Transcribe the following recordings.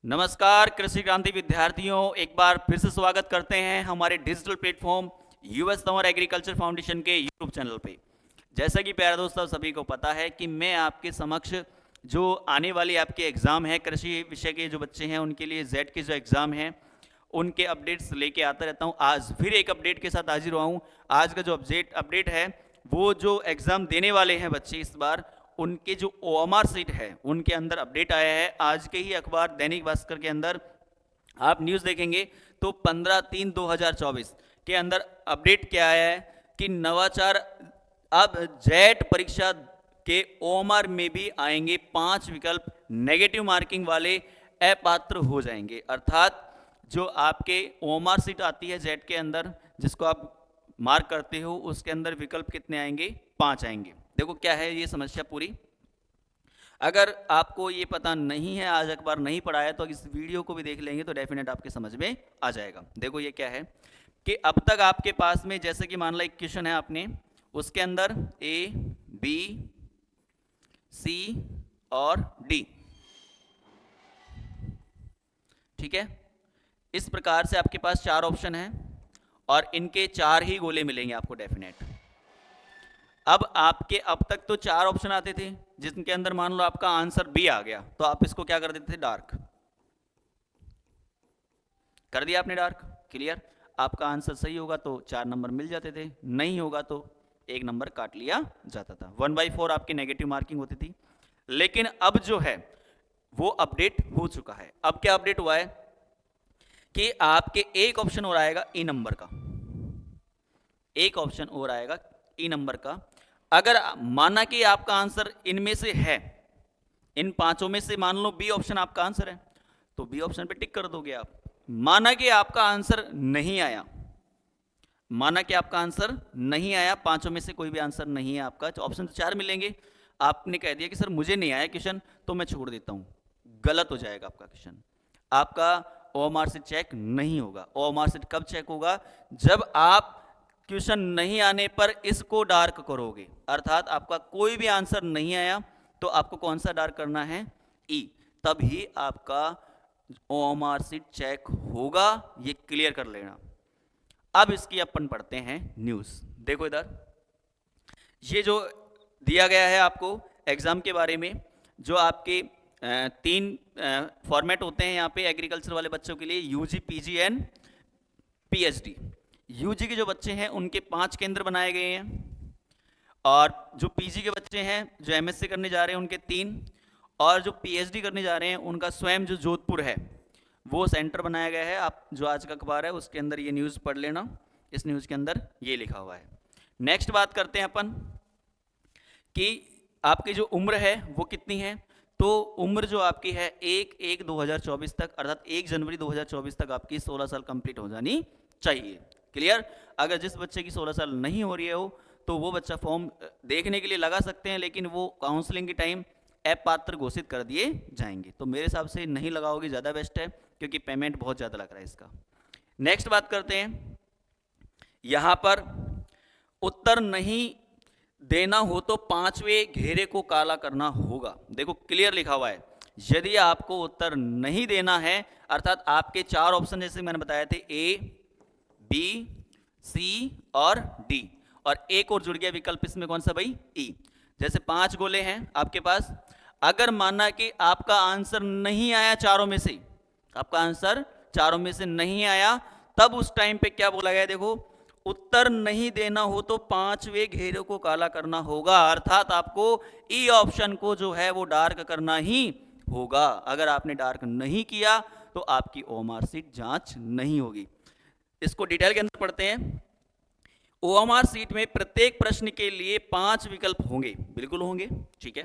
नमस्कार कृषि क्रांति विद्यार्थियों, एक बार फिर से स्वागत करते हैं हमारे digital platform US summer agriculture foundation के यूट्यूब चैनल पे। जैसा कि प्यारे दोस्तों सभी को पता है कि मैं आपके समक्ष जो आने वाली आपके एग्ज़ाम है, कृषि विषय के जो बच्चे हैं उनके लिए जेड के जो एग्ज़ाम हैं उनके अपडेट्स लेके आता रहता हूँ। आज फिर एक अपडेट के साथ हाजिर हुआ हूँ। आज का जो अपडेट है वो जो एग्ज़ाम देने वाले हैं बच्चे इस बार, उनके जो ओएमआर सीट है उनके अंदर अपडेट आया है। आज के ही अखबार दैनिक भास्कर के अंदर आप न्यूज़ देखेंगे तो 15/3/2024 के अंदर अपडेट क्या आया है कि नवाचार अब जेट परीक्षा के ओएमआर में भी आएंगे 5 विकल्प, नेगेटिव मार्किंग वाले अपात्र हो जाएंगे। अर्थात जो आपके ओएमआर सीट आती है जेट के अंदर जिसको आप मार्क करते हो उसके अंदर विकल्प कितने आएंगे? 5 आएंगे। देखो क्या है ये समस्या पूरी। अगर आपको ये पता नहीं है, आज अखबार नहीं पढ़ा है, तो इस वीडियो को भी देख लेंगे तो डेफिनेट आपके समझ में आ जाएगा। देखो ये क्या है कि अब तक आपके पास में जैसे कि मान लो एक क्वेश्चन है आपने, उसके अंदर ए बी सी और डी, ठीक है। इस प्रकार से आपके पास 4 ऑप्शन हैं और इनके 4 ही गोले मिलेंगे आपको डेफिनेट। अब आपके अब तक तो 4 ऑप्शन आते थे जिनके अंदर मान लो आपका आंसर बी आ गया तो आप इसको क्या कर देते थे? डार्क कर दिया आपने, डार्क। क्लियर? आपका आंसर सही होगा तो 4 नंबर मिल जाते थे, नहीं होगा तो 1 नंबर काट लिया जाता था। 1/4 आपकी नेगेटिव मार्किंग होती थी। लेकिन अब जो है वो अपडेट हो चुका है। अब क्या अपडेट हुआ है कि आपके एक ऑप्शन और आएगा ई नंबर का, एक ऑप्शन और आएगा ई नंबर का। अगर माना कि आपका आंसर इनमें से है, इन 5 में से मान लो बी ऑप्शन आपका आंसर है तो बी ऑप्शन पे टिक कर दोगे आप। माना कि आपका आंसर नहीं आया, माना कि आपका आंसर नहीं आया, 5 में से कोई भी आंसर नहीं है आपका, तो ऑप्शन तो 4 मिलेंगे। आपने कह दिया कि सर मुझे नहीं आया क्वेश्चन तो मैं छोड़ देता हूं, गलत हो जाएगा आपका क्वेश्चन। आपका ओएमआर सीट चेक नहीं होगा। ओएमआर सीट कब चेक होगा? जब आप क्वेश्चन नहीं आने पर इसको डार्क करोगे, अर्थात आपका कोई भी आंसर नहीं आया तो आपको कौन सा डार्क करना है? ई। तभी आपका ओएमआर सीट चेक होगा, ये क्लियर कर लेना। अब इसकी अपन पढ़ते हैं न्यूज़। देखो इधर ये जो दिया गया है आपको एग्जाम के बारे में, जो आपके 3 फॉर्मेट होते हैं यहाँ पे एग्रीकल्चर वाले बच्चों के लिए, UG, PG and PhD. UG के जो बच्चे हैं उनके 5 केंद्र बनाए गए हैं और जो पीजी के बच्चे हैं जो एमएससी करने जा रहे हैं उनके 3, और जो पीएचडी करने जा रहे हैं उनका स्वयं जो जोधपुर है वो सेंटर बनाया गया है। आप जो आज का अखबार है उसके अंदर ये न्यूज़ पढ़ लेना, इस न्यूज़ के अंदर ये लिखा हुआ है। नेक्स्ट बात करते हैं अपन कि आपकी जो उम्र है वो कितनी है। तो उम्र जो आपकी है 1/1/2024 तक, अर्थात 1 जनवरी 2024 तक आपकी 16 साल कंप्लीट हो जानी चाहिए। क्लियर? अगर जिस बच्चे की 16 साल नहीं हो रही है हो तो वो बच्चा फॉर्म देखने के लिए लगा सकते हैं, लेकिन वो काउंसलिंग के टाइम अपात्र घोषित कर दिए जाएंगे। तो मेरे हिसाब से नहीं लगाओगे ज़्यादा बेस्ट है, क्योंकि पेमेंट बहुत ज़्यादा लग रहा है इसका। नेक्स्ट बात करते हैं, यहाँ पर उत्तर नहीं देना हो तो 5वें घेरे को काला करना होगा। देखो क्लियर लिखा हुआ है, यदि आपको उत्तर नहीं देना है, अर्थात आपके 4 ऑप्शन जैसे मैंने बताए थे ए बी सी और डी, और एक और जुड़ गया विकल्प इसमें, कौन सा भाई? ई। जैसे 5 गोले हैं आपके पास, अगर माना कि आपका आंसर नहीं आया चारों में से, आपका आंसर चारों में से नहीं आया, तब उस टाइम पे क्या बोला गया? देखो, उत्तर नहीं देना हो तो 5वें घेरे को काला करना होगा, अर्थात आपको ई ऑप्शन को जो है वो डार्क करना ही होगा। अगर आपने डार्क नहीं किया तो आपकी ओएमआर सीट जांच नहीं होगी। इसको डिटेल के अंदर पढ़ते हैं। ओएमआर सीट में प्रत्येक प्रश्न के लिए 5 विकल्प होंगे, बिल्कुल होंगे, ठीक है।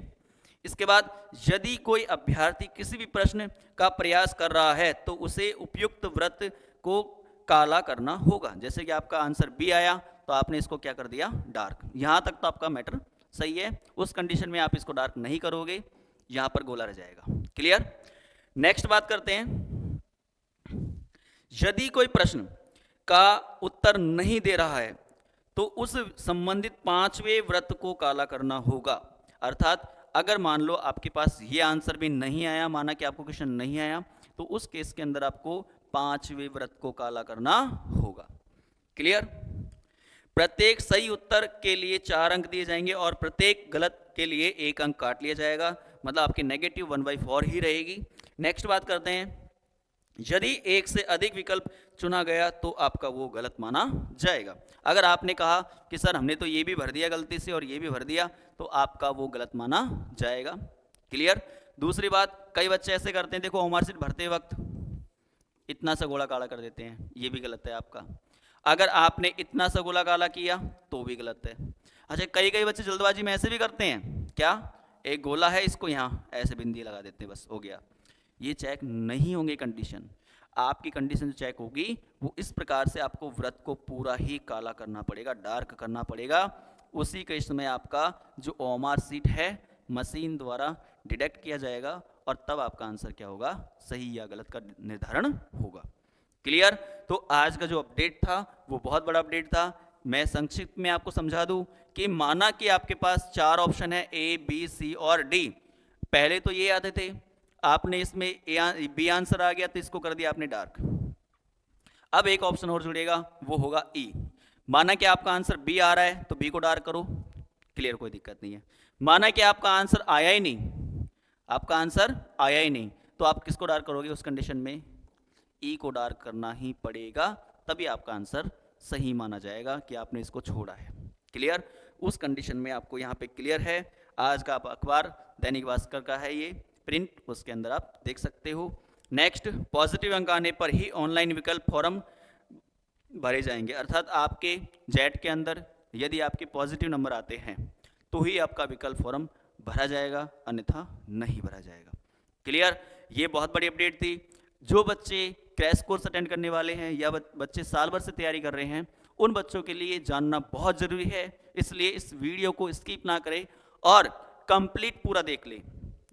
इसके बाद यदि कोई अभ्यर्थी किसी भी प्रश्न का प्रयास कर रहा है तो उसे उपयुक्त वृत्त को काला करना होगा। जैसे कि आपका आंसर बी आया तो आपने इसको क्या कर दिया? डार्क। यहां तक तो आपका मैटर सही है। उस कंडीशन में आप इसको डार्क नहीं करोगे, यहां पर गोला रह जाएगा। क्लियर? नेक्स्ट बात करते हैं, यदि कोई प्रश्न का उत्तर नहीं दे रहा है तो उस संबंधित 5वें वृत्त को काला करना होगा। अर्थात अगर मान लो आपके पास ये आंसर भी नहीं आया, माना कि आपको क्वेश्चन नहीं आया, तो उस केस के अंदर आपको 5वें वृत्त को काला करना होगा। क्लियर? प्रत्येक सही उत्तर के लिए 4 अंक दिए जाएंगे और प्रत्येक गलत के लिए 1 अंक काट लिया जाएगा, मतलब आपकी नेगेटिव 1/4 ही रहेगी। नेक्स्ट बात करते हैं, यदि एक से अधिक विकल्प चुना गया तो आपका वो गलत माना जाएगा। अगर आपने कहा कि सर हमने तो ये भी भर दिया गलती से और ये भी भर दिया, तो आपका वो गलत माना जाएगा। क्लियर? दूसरी बात, कई बच्चे ऐसे करते हैं, देखो होमवर्क शीट भरते वक्त इतना सा गोला काला कर देते हैं, ये भी गलत है आपका। अगर आपने इतना सा गोला काला किया तो भी गलत है। अच्छा, कई बच्चे जल्दबाजी में ऐसे भी करते हैं, क्या एक गोला है इसको यहाँ ऐसे बिंदी लगा देते हैं, बस हो गया। ये चेक नहीं होंगे कंडीशन। आपकी कंडीशन जो चेक होगी वो इस प्रकार से, आपको वृत्त को पूरा ही काला करना पड़ेगा, डार्क करना पड़ेगा। उसी के समय आपका जो ओएमआर शीट है मशीन द्वारा डिटेक्ट किया जाएगा और तब आपका आंसर क्या होगा, सही या गलत का निर्धारण होगा। क्लियर? तो आज का जो अपडेट था वो बहुत बड़ा अपडेट था। मैं संक्षिप्त में आपको समझा दूं कि माना कि आपके पास 4 ऑप्शन है A, B, C और D। पहले तो ये आते थे, आपने इसमें बी आंसर आ गया तो इसको कर दिया आपने डार्क। अब एक ऑप्शन और जुड़ेगा, वो होगा E। माना कि आपका आंसर B आ रहा है तो B को डार्क करो। क्लियर? कोई दिक्कत नहीं है। माना कि आपका आंसर आया ही नहीं, आपका आंसर आया ही नहीं, तो आप किसको डार्क करोगे? उस कंडीशन में E को डार्क करना ही पड़ेगा, तभी आपका आंसर सही माना जाएगा कि आपने इसको छोड़ा है। क्लियर? उस कंडीशन में आपको यहाँ पे क्लियर है। आज का अखबार दैनिक भास्कर का है ये प्रिंट, उसके अंदर आप देख सकते हो। नेक्स्ट, पॉजिटिव अंक आने पर ही ऑनलाइन विकल्प फॉर्म भरे जाएंगे, अर्थात आपके जेट के अंदर यदि आपके पॉजिटिव नंबर आते हैं तो ही आपका विकल्प फॉर्म भरा जाएगा, अन्यथा नहीं भरा जाएगा। क्लियर? ये बहुत बड़ी अपडेट थी। जो बच्चे क्रैश कोर्स अटेंड करने वाले हैं या बच्चे साल भर से तैयारी कर रहे हैं, उन बच्चों के लिए जानना बहुत ज़रूरी है, इसलिए इस वीडियो को स्किप ना करें और कंप्लीट पूरा देख लें।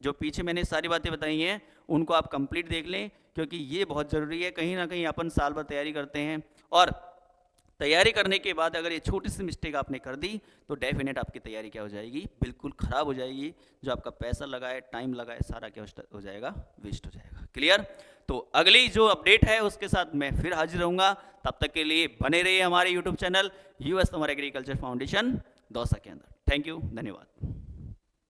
जो पीछे मैंने सारी बातें बताई हैं उनको आप कंप्लीट देख लें, क्योंकि ये बहुत ज़रूरी है। कहीं ना कहीं अपन साल भर तैयारी करते हैं और तैयारी करने के बाद अगर ये छोटी सी मिस्टेक आपने कर दी तो डेफिनेट आपकी तैयारी क्या हो जाएगी, बिल्कुल ख़राब हो जाएगी। जो आपका पैसा लगा है, टाइम लगा है, सारा क्या हो जाएगा, वेस्ट हो जाएगा। क्लियर? तो अगली जो अपडेट है उसके साथ मैं फिर हाजिर रहूँगा। तब तक के लिए बने रहिए हमारे YouTube channel US summer agriculture foundation Dausa के अंदर। थैंक यू, धन्यवाद।